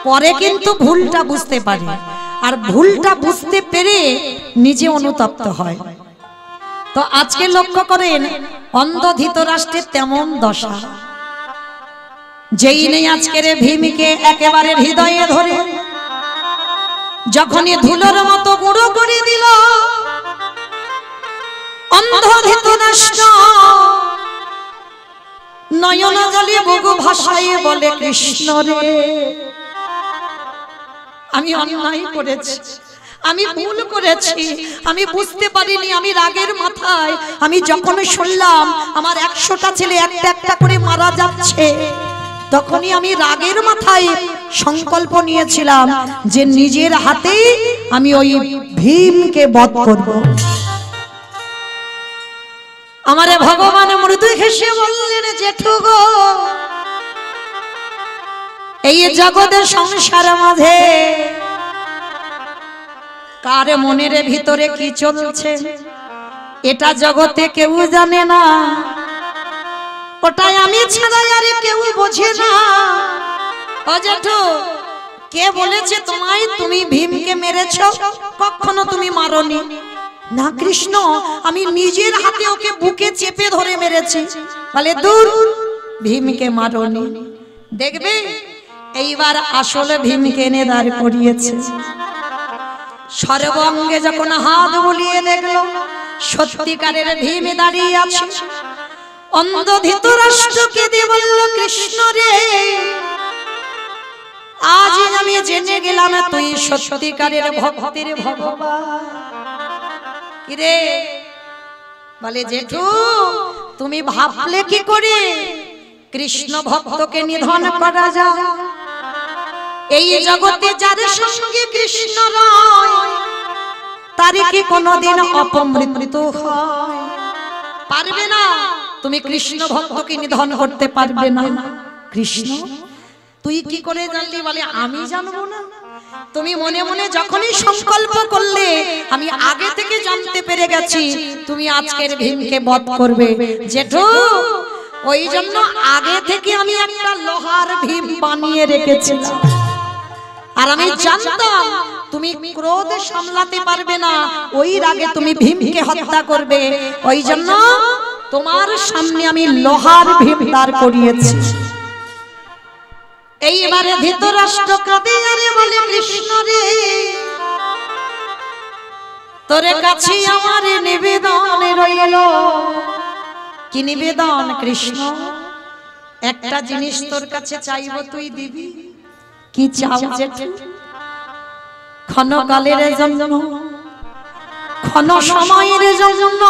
পরে কিন্তু ভুলটা বুঝতে পারে, আর ভুলটা বুঝতে পেরে নিজে অনুতপ্ত হয়। তো আজকে লক্ষ্য করেন অন্ধ ধৃতরাষ্ট্রের তেমন দশা। যেই নেই আজকের ভীমকে একেবারে হৃদয়ে ধরে যখনই ধুলোর মতো গুঁড়ো করে দিল, অন্ধ ধৃতরাষ্ট্র নয়ন জলে বুকু ভাসায় বলে, কৃষ্ণ রে আমি অন্যায় করেছি, আমি ভুল করেছি, আমি বুঝতে পারিনি, আমি রাগের মাথায়, আমি যখন শুনলাম আমার 100টা ছেলে একটা একটা করে মারা যাচ্ছে, তখনই আমি রাগের মাথায় সংকল্প নিয়েছিলাম যে নিজের হাতে আমি ওই ভীমকে বধ করব। আমারে ভগবান মৃদু হেসে বললেন, জেঠু গো, এই জগতের সংসার মাঝে কার মনের ভিতরে কি চলছে এটা জগতে কেউ জানে না, ওটাই আমি ছাড়া আর কেউ বোঝে না। ও জেঠু, কে বলেছে তোমায় তুমি ভীমকে মেরেছো? কখনো তুমি মারোনি। না কৃষ্ণ, আমি নিজের হাতে ওকে বুকে চেপে ধরে মেরেছি। বলে দূর, ভীমকে মারোনি। দেখবে এইবার আসলে ভীমকে এনে দাঁড় করিয়েছে। সর্বঙ্গে যখন হাত বুলিয়ে দেখলো সত্যিকারের ভীম দাঁড়িয়ে আছে, অন্ধ ধৃতরাষ্ট্রকে দিয়ে বলল, কৃষ্ণ রে আজ আমি জেনে গেলাম তুই সত্যিকারের ভক্তের ভগবান। কিরে? বলে জেঠু, তুমি ভাবলে কি করে কৃষ্ণ ভক্তকে নিধন করা যায়? এই জগতে যার সঙ্গে কৃষ্ণ রয় তার কি কোনোদিন অপমৃত্যু হয়? পারবে না, তুমি কৃষ্ণ ভক্তকে নিধন করতে পারবে না। কৃষ্ণ, তুই কি করে জানলি? বলে আমি জানবো না? তুমি মনে মনে যখনই সংকল্প করলে আমি আগে থেকে জানতে পেরে গেছি তুমি আজকের ভীমকে বধ করবে। জেঠু, ওই জন্য আগে থেকে আমি একটা লোহার ভীম বানিয়ে রেখেছিলাম, আর আমি জানতাম তুমি ক্রোধ সামলাতে পারবে না, ওই রাগে তুমি ভীমকে হত্যা করবে। ওই জন্য তোমার সামনে আমি লোহার ভীম দাঁড় করিয়েছি। এইবারে ধৃতরাষ্ট্র কাঁদে আর বলে, কৃষ্ণ রে তোর কাছে আমার নিবেদন রইল। কি নিবেদন? কৃষ্ণ, একটা জিনিস তোর কাছে চাইবো, তুই দিবি। কি চাও জেঠু? ক্ষণকালের জন্য, ক্ষণ সময়ের জন্য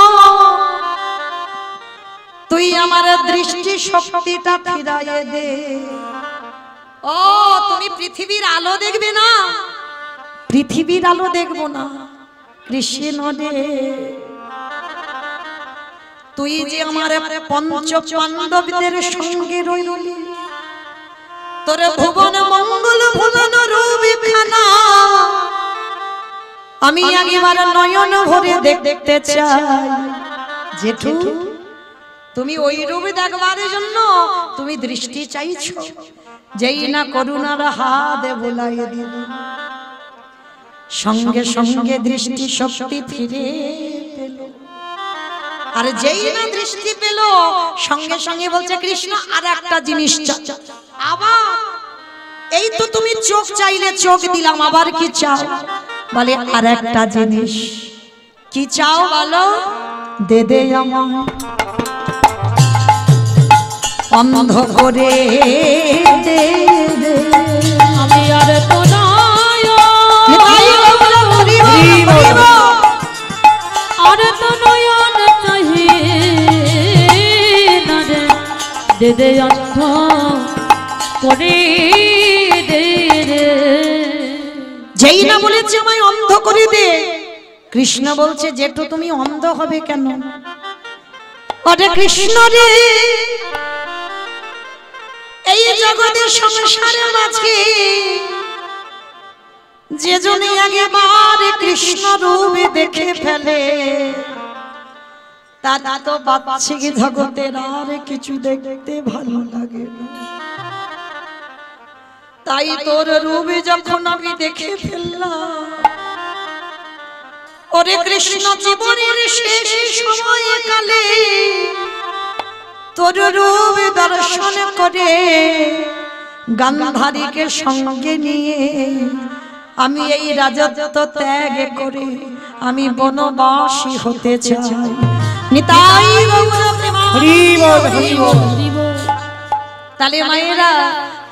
তুই আমার দৃষ্টি শক্তিটা ফিরাইয়ে দে। ও, তুমি পৃথিবীর আলো দেখবে না? পৃথিবীর আলো দেখবো না কৃষ্ণ রে, তুই যে আমার পঞ্চ পাণ্ডবদের সঙ্গে রইলি, তোর ভুবন মঙ্গল ভুবন রূপখানা আমি একবার নয়ন ভরে দেখতে চাই। জেঠু, তুমি ওই রূপ দেখবার জন্য তুমি দৃষ্টি চাইছো, যেই না করুণার হাত বুলাইয়ে দিল, সঙ্গে সঙ্গে দৃষ্টি শক্তি ফিরে পেল। আর যেই না দৃষ্টি পেল সঙ্গে সঙ্গে বলছে, কৃষ্ণ আর একটা জিনিস চাই। আবার এই তো তুমি চোখ চাইলে, চোখ দিলাম, আবার কি চাও? বলে আর একটা জিনিস। কি চাও বলো? দে দে আমার অন্ধ করে দে রে। আমি আর তো নিতাই গৌর হরি বল, হরি বল। আর তো নয়ন চাহি না রে, দে দে অন্ধ করে দে রে। যেই না বলেছে আমায় অন্ধ করে দে, কৃষ্ণ বলছে জেঠু তুমি অন্ধ হবে কেন? ওরে কৃষ্ণ রে, এই জগতের সংসারের মাঝে যে জনে আগেবার কৃষ্ণ রূপে দেখে ফেলে, তা তো বাচ্চিক জগতের আর কিছু দেখতে ভালো লাগে না। তাই তোর রূপে যখন আমি দেখে ফেললাম, ওরে কৃষ্ণ জীবনের শেষ সময়ে কালে তোর রূপ দর্শন করে গান্ধারীকে সঙ্গে নিয়ে আমি এই রাজত্ব ত্যাগ করে আমি বনবাসী হতে চাই। নিতাই গৌর হরি বল, হরি বল। তাহলে মায়েরা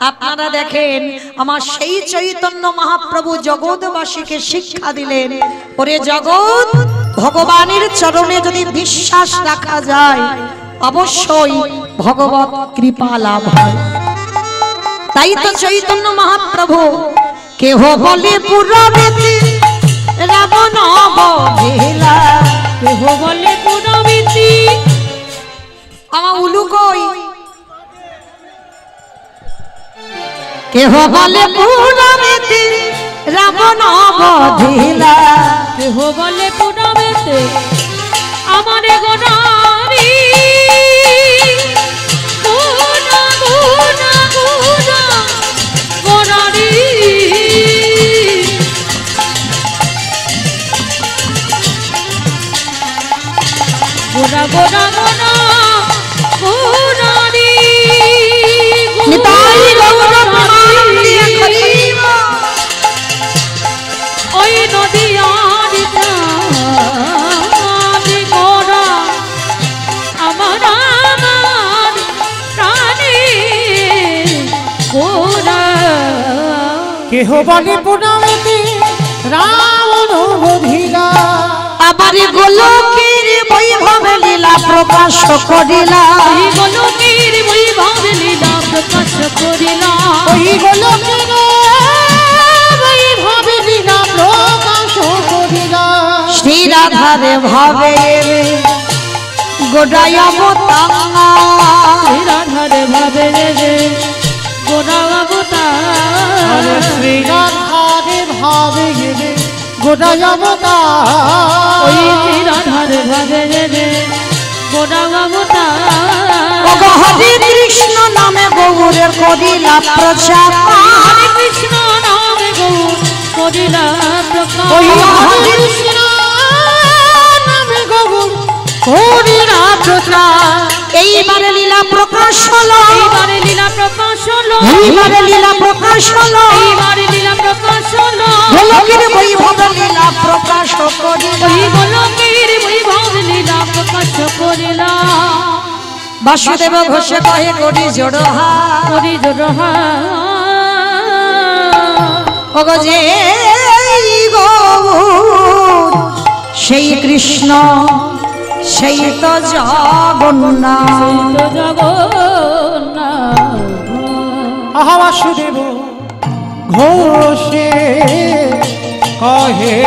আপনারা দেখেন, আমার সেই চৈতন্য মহাপ্রভু জগৎবাসীকে শিক্ষা দিলেন, ওরে জগৎ, ভগবানের চরণে যদি বিশ্বাস রাখা যায় অবশ্যই ভগবত কৃপা লাভ হয়। তাই তো চৈতন্য মহাপ্রভু কেহ বলে পুরবেতে রাবণ বধিলা, কেহ বলে পুরবিতি, আমার উলু কই, কেহ বলে পুরবেতে রাবণ বধিলা, কেহ বলে পুরবেতে আমারে গোনারি, গোনা গোনা গোনা গোনারি। গোনা গোনা গোনা গোনারি। নিতাই গৌর প্রেমানন্দে হরি বল। ওই নদীয়ার প্রাণী গোরা আমার আমার প্রাণী গোরা। কেহ বলে পুরাণেতে রাবণ বধিলা, আবার গোলকের বৈভব লীলা প্রকাশ করিলা, ওই গোলকের বৈভব লীলা প্রকাশ করিলা, ওই গোলকের বৈভব লীলা প্রকাশ করিলা। শ্রী রাধারে ভাবে গোড়ায় অবতার, শ্রী রাধারে ভাবে রে গোরা অবতার, শ্রী রাধারে ভাবে গেলে গোটায় অবতার, ওই শ্রী রাধারে ভাবে রে গোরা অবতার। ওগো হরে কৃষ্ণ নামে গৌরের করিলা প্রচার, হরে কৃষ্ণ নামে গৌর করিলা প্রকাশ, ওই হরে কৃষ্ণ নামে গৌর করিলা প্রচার। এইবারে লীলা প্রকাশ হলো, এইবারে লীলা প্রকাশ হলো, এইবারে লীলা প্রকাশ হলো, এইবারে লীলা প্রকাশ হলো, গোলকের বৈভব লীলা প্রকাশ করিলা। ওই গোলকের বৈভব লীলা প্রকাশ করিলা। বাসুদেব ঘোষে কহে করি জোড়হা, করি জোড়হা, ওগো যে গৌর সেই কৃষ্ণ সেই তো জগন্নাথ। তো জগন্নাথ। আহা বাসুদেব ঘোষে কহে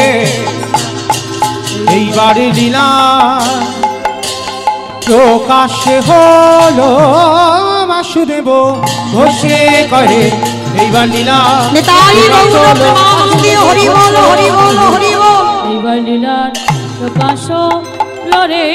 এইবারে লীলা প্রকাশ হলো। বাসুদেব ঘোষে কহে এইবার লীলা নিতাই গৌর প্রেমানন্দে হরি বল, হরি বল, হরি বল। এইবার লীলার প্রকাশ লরে